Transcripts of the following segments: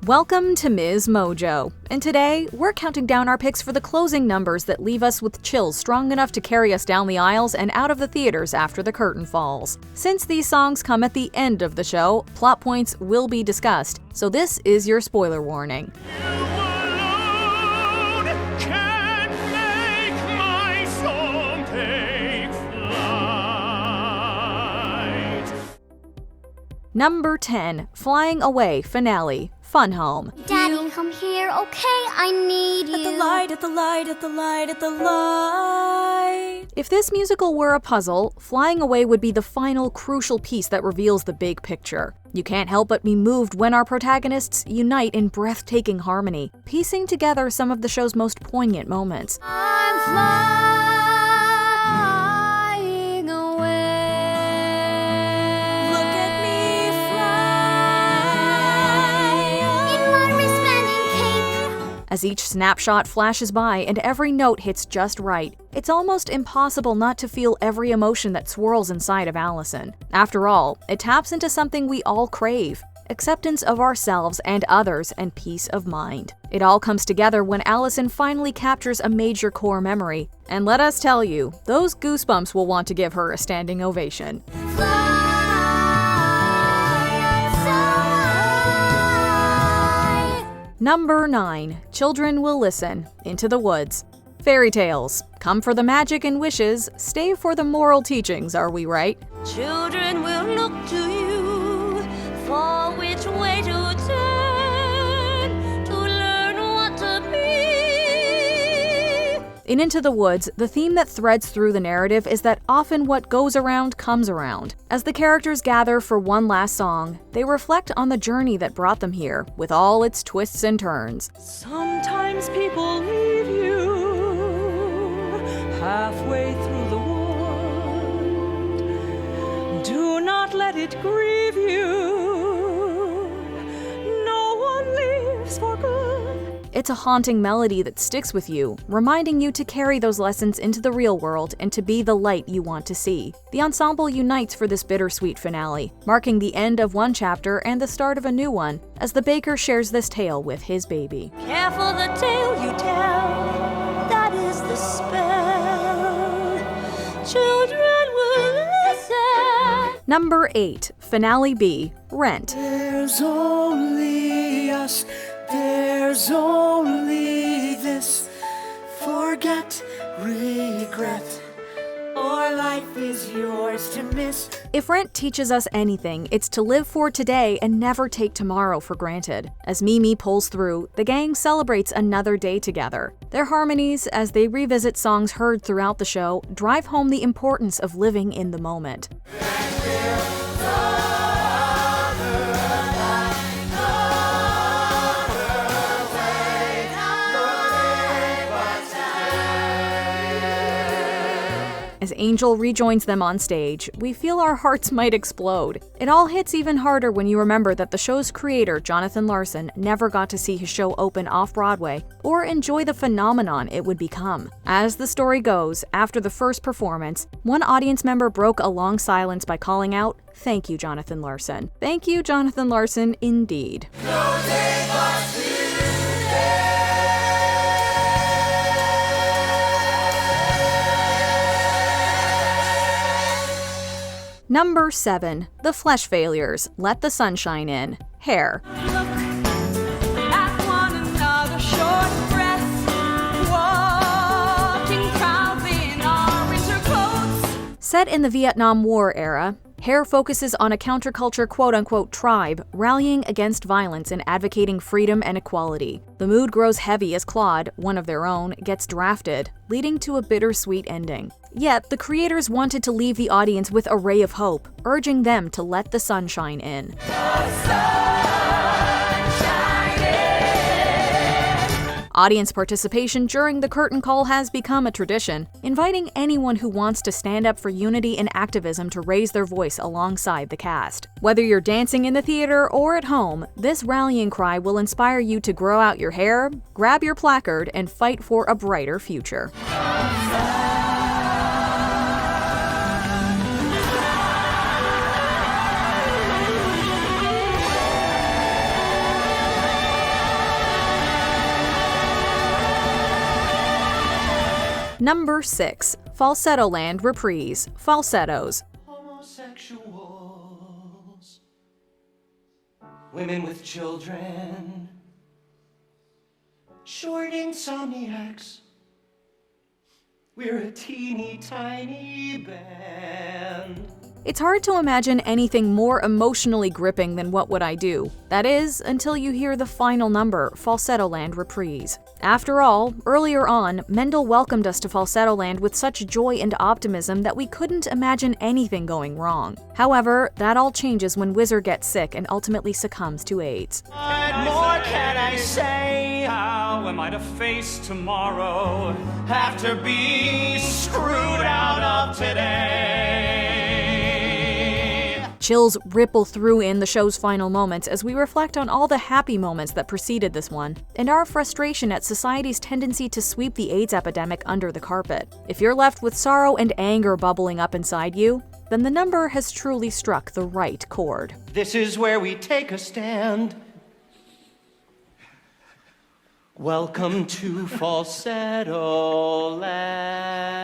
Welcome to MsMojo, and today we're counting down our picks for the closing numbers that leave us with chills strong enough to carry us down the aisles and out of the theaters after the curtain falls. Since these songs come at the end of the show, plot points will be discussed, so this is your spoiler warning. Number 10, Flying Away Finale, Fun Home. Daddy, come here, okay? I need you. At the light, at the light, at the light, at the light. If this musical were a puzzle, Flying Away would be the final crucial piece that reveals the big picture. You can't help but be moved when our protagonists unite in breathtaking harmony, piecing together some of the show's most poignant moments. I'm flying away. Look at me fly. In my resplendent cape. As each snapshot flashes by and every note hits just right, it's almost impossible not to feel every emotion that swirls inside of Allison. After all, it taps into something we all crave: acceptance of ourselves and others and peace of mind. It all comes together when Allison finally captures a major core memory, and let us tell you, those goosebumps will want to give her a standing ovation. Number 9, Children Will Listen, Into the Woods. Fairy tales. Come for the magic and wishes, stay for the moral teachings, are we right? Children will look to you for which way to turn to learn what to be. In Into the Woods, the theme that threads through the narrative is that often what goes around comes around. As the characters gather for one last song, they reflect on the journey that brought them here, with all its twists and turns. Sometimes people leave you halfway through the world. Do not let it grieve you. No one leaves for good. It's a haunting melody that sticks with you, reminding you to carry those lessons into the real world and to be the light you want to see. The ensemble unites for this bittersweet finale, marking the end of one chapter and the start of a new one, as the baker shares this tale with his baby. Careful the tale you tell, that is the spell. Children will listen. Number 8, Finale B, Rent. There's only us, there's only this. Forget, regret, or life is yours to miss. If Rent teaches us anything, it's to live for today and never take tomorrow for granted. As Mimi pulls through, the gang celebrates another day together. Their harmonies, as they revisit songs heard throughout the show, drive home the importance of living in the moment. As Angel rejoins them on stage, we feel our hearts might explode. It all hits even harder when you remember that the show's creator, Jonathan Larson, never got to see his show open off-Broadway or enjoy the phenomenon it would become. As the story goes, after the first performance, one audience member broke a long silence by calling out, "Thank you, Jonathan Larson." Thank you, Jonathan Larson, indeed. Number 7, The Flesh Failures, Let the Sunshine In, Hair. Look at one another, short breath, walking proudly in our winter coats. Set in the Vietnam War era, Hair focuses on a counterculture quote-unquote tribe rallying against violence and advocating freedom and equality. The mood grows heavy as Claude, one of their own, gets drafted, leading to a bittersweet ending. Yet, the creators wanted to leave the audience with a ray of hope, urging them to let the sunshine in. Audience participation during the curtain call has become a tradition, inviting anyone who wants to stand up for unity and activism to raise their voice alongside the cast. Whether you're dancing in the theater or at home, this rallying cry will inspire you to grow out your hair, grab your placard, and fight for a brighter future. Number 6. Falsetto Land Reprise, Falsettos. Homosexuals, women with children, short insomniacs. We're a teeny tiny band. It's hard to imagine anything more emotionally gripping than What Would I Do? That is, until you hear the final number, Falsetto Land Reprise. After all, earlier on, Mendel welcomed us to Falsetto Land with such joy and optimism that we couldn't imagine anything going wrong. However, that all changes when Whizzer gets sick and ultimately succumbs to AIDS. What more can I say? How am I to face tomorrow After being screwed out of today. Chills ripple through in the show's final moments as we reflect on all the happy moments that preceded this one, and our frustration at society's tendency to sweep the AIDS epidemic under the carpet. If you're left with sorrow and anger bubbling up inside you, then the number has truly struck the right chord. This is where we take a stand. Welcome to Falsetto Land.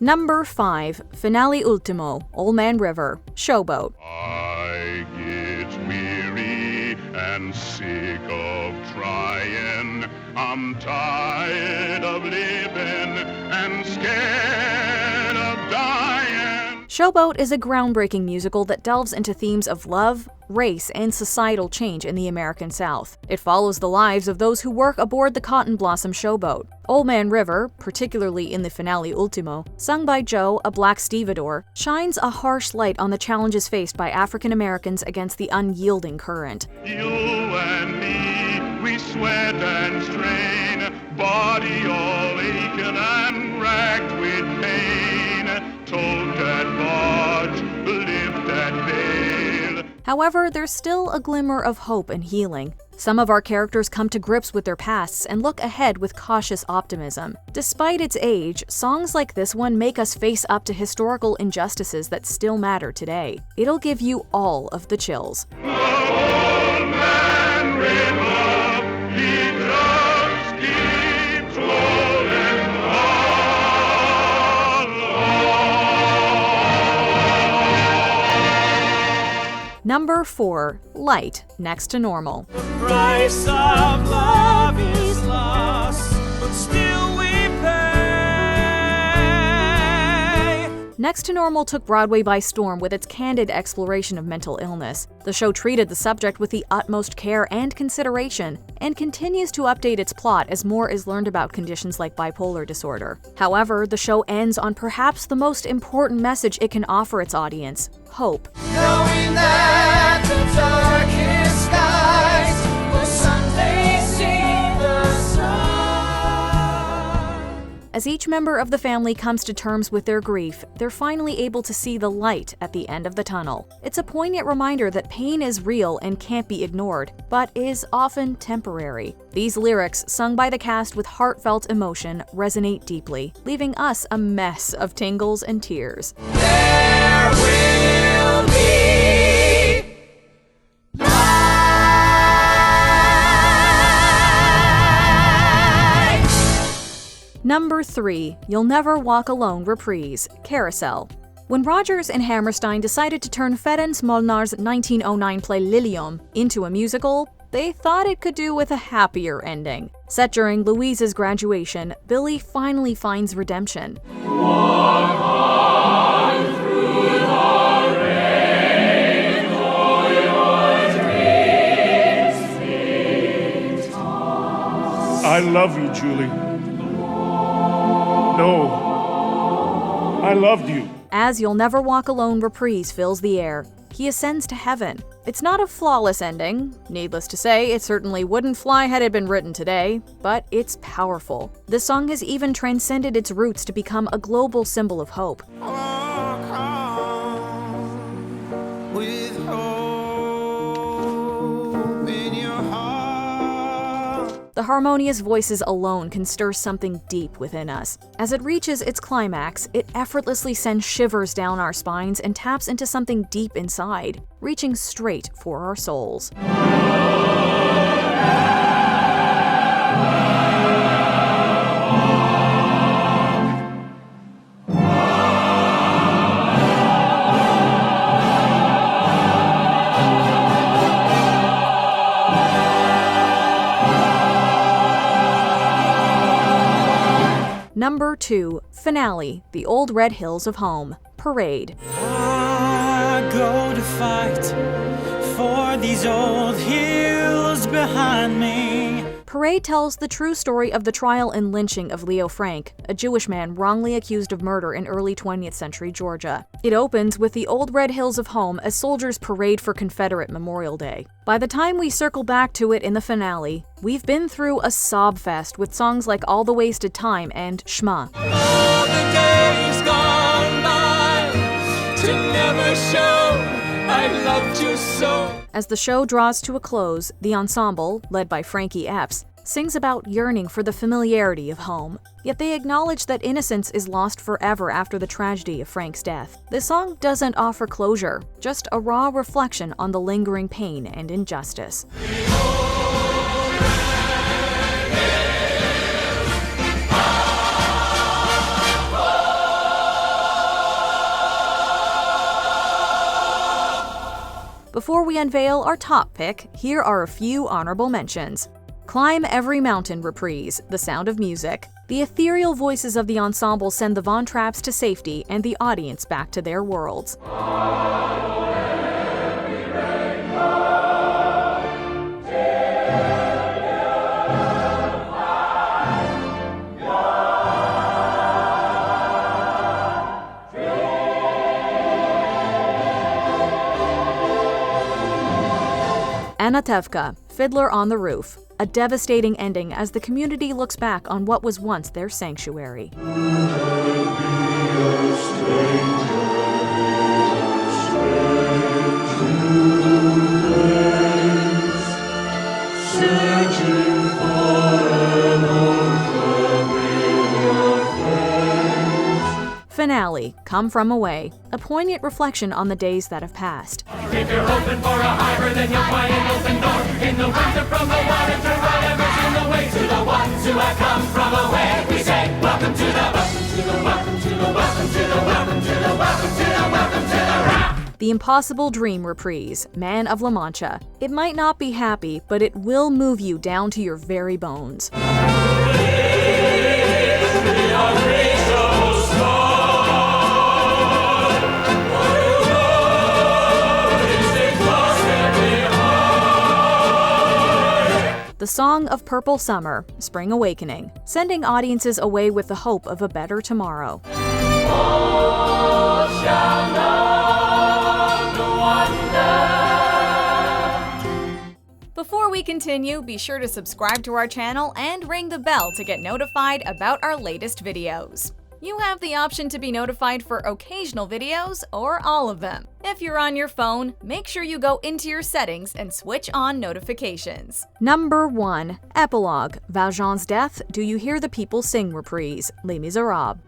Number 5. Finale Ultimo, Old Man River, Showboat. I get weary and sick of trying. I'm tired of living and scared of dying. Showboat is a groundbreaking musical that delves into themes of love, race, and societal change in the American South. It follows the lives of those who work aboard the Cotton Blossom Showboat. Old Man River, particularly in the finale Ultimo, sung by Joe, a black stevedore, shines a harsh light on the challenges faced by African Americans against the unyielding current. You and me, we sweat and strain, body all aching and racked with pain. Tote that barge, lift that veil. However, there's still a glimmer of hope and healing. Some of our characters come to grips with their pasts and look ahead with cautious optimism. Despite its age, songs like this one make us face up to historical injustices that still matter today. It'll give you all of the chills. Old Man River, he just keeps rolling on. Number 4. Light, Next to Normal. Price of love is lost, but still we pay. Next to Normal took Broadway by storm with its candid exploration of mental illness. The show treated the subject with the utmost care and consideration, and continues to update its plot as more is learned about conditions like bipolar disorder. However, the show ends on perhaps the most important message it can offer its audience: hope. Knowing that the darkest skies will someday see the sun. As each member of the family comes to terms with their grief, they're finally able to see the light at the end of the tunnel. It's a poignant reminder that pain is real and can't be ignored, but is often temporary. These lyrics, sung by the cast with heartfelt emotion, resonate deeply, leaving us a mess of tingles and tears. There will be light. Number 3. You'll Never Walk Alone Reprise, Carousel. When Rodgers and Hammerstein decided to turn Ferenc Molnar's 1909 play Lilium into a musical, they thought it could do with a happier ending. Set during Louise's graduation, Billy finally finds redemption. I love you, Julie. No, I loved you. As You'll Never Walk Alone reprise fills the air, he ascends to heaven. It's not a flawless ending. Needless to say, it certainly wouldn't fly had it been written today, but it's powerful. The song has even transcended its roots to become a global symbol of hope. With hope in your heart. The harmonious voices alone can stir something deep within us. As it reaches its climax, it effortlessly sends shivers down our spines and taps into something deep inside, reaching straight for our souls. Number 2. Finale, The Old Red Hills of Home, Parade. I go to fight for these old hills behind me. Parade tells the true story of the trial and lynching of Leo Frank, a Jewish man wrongly accused of murder in early 20th century Georgia. It opens with the Old Red Hills of Home as soldiers parade for Confederate Memorial Day. By the time we circle back to it in the finale, we've been through a sob fest with songs like All the Wasted Time and Shema. All the days gone by to never show I loved you so. As the show draws to a close, the ensemble, led by Frankie Epps, sings about yearning for the familiarity of home. Yet they acknowledge that innocence is lost forever after the tragedy of Frank's death. This song doesn't offer closure, just a raw reflection on the lingering pain and injustice. Before we unveil our top pick, here are a few honorable mentions. Climb Every Mountain reprise, The Sound of Music. The ethereal voices of the ensemble send the Von Trapps to safety and the audience back to their worlds. Anatevka, Fiddler on the Roof, a devastating ending as the community looks back on what was once their sanctuary. Finale, Come From Away, a poignant reflection on the days that have passed. If you're open for a harbor, then you'll find an open door. In the winter from the water to whatever's in the way. To the ones who have come from away, we say, welcome to the, welcome to the, welcome to the, welcome to the, welcome to the, welcome to the, welcome to the rock. The Impossible Dream reprise, Man of La Mancha. It might not be happy, but it will move you down to your very bones. The Song of Purple Summer, Spring Awakening, sending audiences away with the hope of a better tomorrow. Before we continue, be sure to subscribe to our channel and ring the bell to get notified about our latest videos. You have the option to be notified for occasional videos or all of them. If you're on your phone, make sure you go into your settings and switch on notifications. Number 1. Epilogue, Valjean's Death, Do You Hear the People Sing reprise, Les Miserables.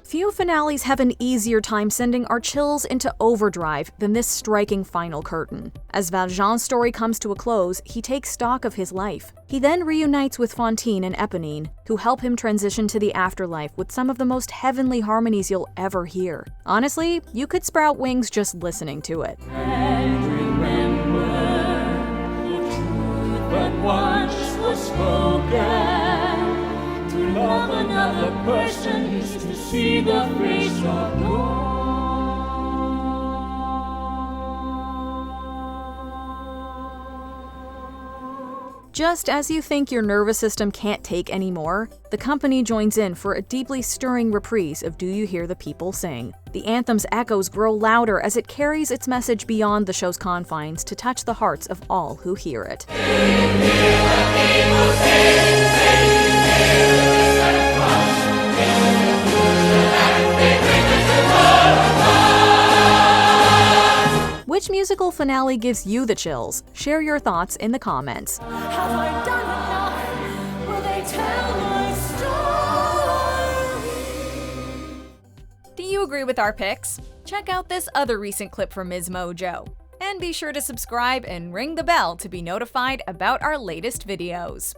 Few finales have an easier time sending our chills into overdrive than this striking final curtain. As Valjean's story comes to a close, he takes stock of his life. He then reunites with Fantine and Eponine, who help him transition to the afterlife with some of the most heavenly harmonies you'll ever hear. Honestly, you could sprout wings just listening to it. And remember, the truth that once was spoken. To love another person is to see the face of God. Just as you think your nervous system can't take any more, the company joins in for a deeply stirring reprise of Do You Hear the People Sing. The anthem's echoes grow louder as it carries its message beyond the show's confines to touch the hearts of all who hear it. Hear the people sing, sing, hear the across. musical finale gives you the chills? Share your thoughts in the comments. Have I done enough? Will they tell my story? Do you agree with our picks? Check out this other recent clip from MsMojo. And be sure to subscribe and ring the bell to be notified about our latest videos.